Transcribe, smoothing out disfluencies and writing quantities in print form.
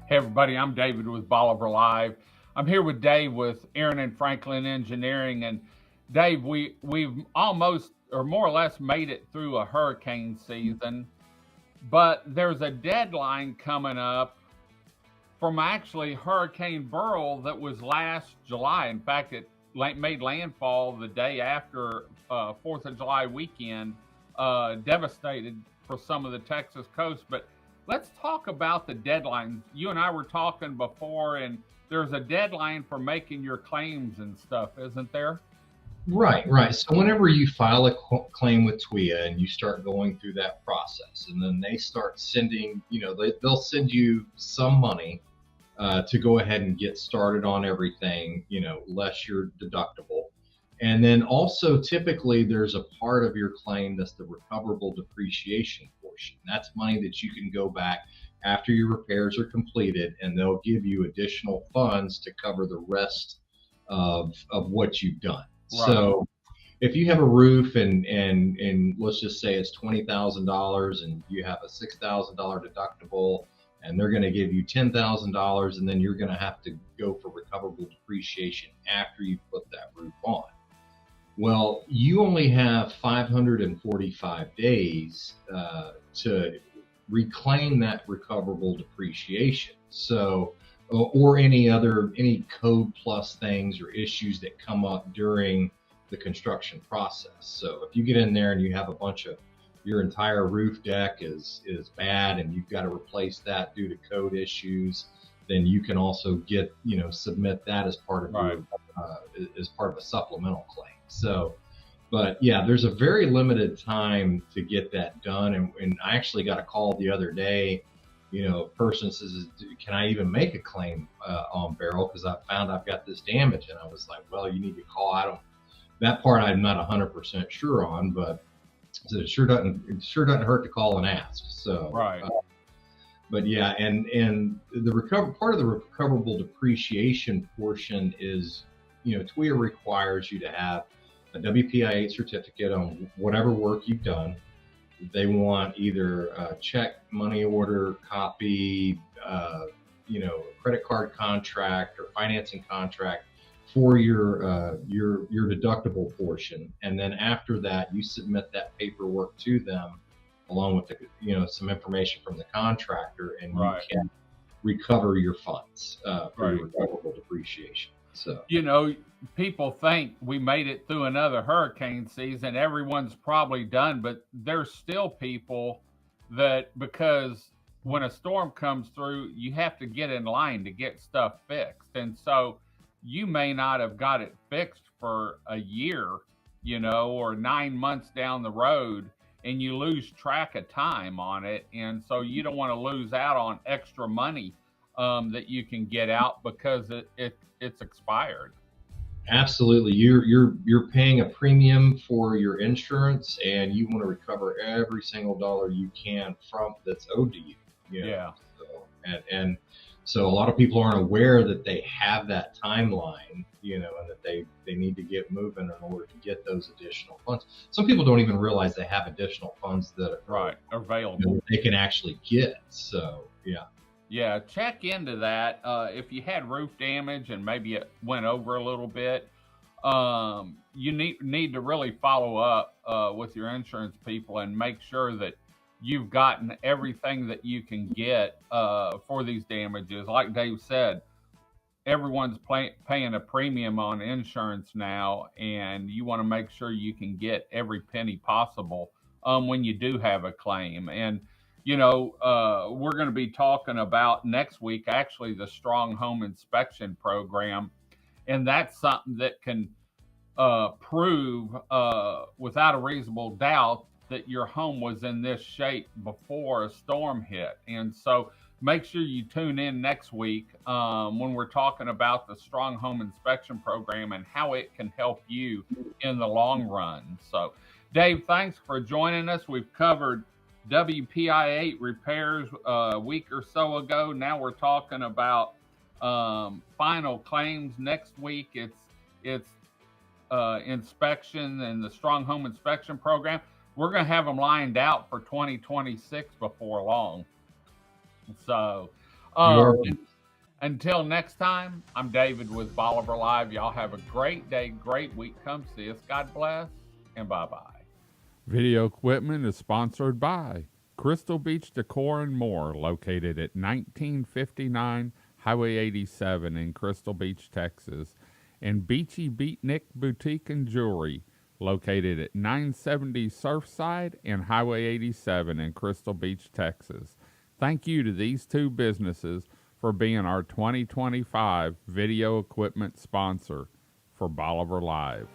Hey everybody, I'm David with Bolivar Live. I'm here with Dave with Aran Franklin Engineering, and Dave, we've almost or more or less made it through a hurricane season, but there's a deadline coming up from actually Hurricane Beryl that was last July. In fact, it made landfall the day after 4th of July weekend, devastated for some of the Texas coast. But let's talk about the deadline. You and I were talking before, and there's a deadline for making your claims and stuff, isn't there? Right, right. So whenever you file a claim with TWIA and you start going through that process, and then they start sending, they'll send you some money to go ahead and get started on everything, less your deductible. And then also typically there's a part of your claim that's the recoverable depreciation portion. That's money that you can go back after your repairs are completed, and they'll give you additional funds to cover the rest of what you've done. Right. So if you have a roof and let's just say it's $20,000 and you have a $6,000 deductible, and they're going to give you $10,000, and then you're going to have to go for recoverable depreciation after you put that roof on. Well, you only have 545 days to reclaim that recoverable depreciation. So, or any code plus things or issues that come up during the construction process. So if you get in there and you have a bunch of your entire roof deck is bad and you've got to replace that due to code issues, then you can also submit that as part of Right. as part of a supplemental claim. So, but yeah, there's a very limited time to get that done. And I actually got a call the other day. A person says, "Can I even make a claim on Beryl? Because I found I've got this damage." And I was like, "Well, you need to call." I don't that part I'm not 100% sure on, but so it sure doesn't hurt to call and ask. So, Right. but yeah, and the part of the recoverable depreciation portion is, TWIA requires you to have a WPI8 certificate on whatever work you've done. They want either a check, money order, copy, credit card contract or financing contract for your deductible portion, and then after that, you submit that paperwork to them along with some information from the contractor, and you Right. can recover your funds for Right. your recoverable depreciation. So You know, people think we made it through another hurricane season. Everyone's probably done, but there's still people that, because when a storm comes through, you have to get in line to get stuff fixed. And so you may not have got it fixed for a year, or 9 months down the road, and you lose track of time on it. And so you don't want to lose out on extra money that you can get out because it's expired. absolutely, you're paying a premium for your insurance, and you want to recover every single dollar you can from that's owed to you. Yeah. So and so a lot of people aren't aware that they have that timeline, and that they need to get moving in order to get those additional funds. Some people don't even realize they have additional funds that Right. Available. they can actually get. So yeah. Yeah. Check into that. If you had roof damage and maybe it went over a little bit, you need to really follow up with your insurance people and make sure that you've gotten everything that you can get for these damages. Like Dave said, everyone's paying a premium on insurance now, and you want to make sure you can get every penny possible when you do have a claim. And we're going to be talking about next week actually the Strong Home Inspection Program, and that's something that can prove without a reasonable doubt that your home was in this shape before a storm hit. And so make sure you tune in next week when we're talking about the Strong Home Inspection Program and how it can help you in the long run. So, Dave, thanks for joining us. We've covered WPI8 repairs a week or so ago. Now we're talking about final claims next week. It's inspection and the Strong Home Inspection Program. We're going to have them lined out for 2026 before long. So, You are. Until next time, I'm David with Bolivar Live. Y'all have a great day, great week. Come see us. God bless, and bye-bye. Video equipment is sponsored by Crystal Beach Decor and More, located at 1959 Highway 87 in Crystal Beach, Texas, and Beachy Beatnik Boutique and Jewelry, located at 970 Surfside and Highway 87 in Crystal Beach, Texas. Thank you to these two businesses for being our 2025 video equipment sponsor for Bolivar Live.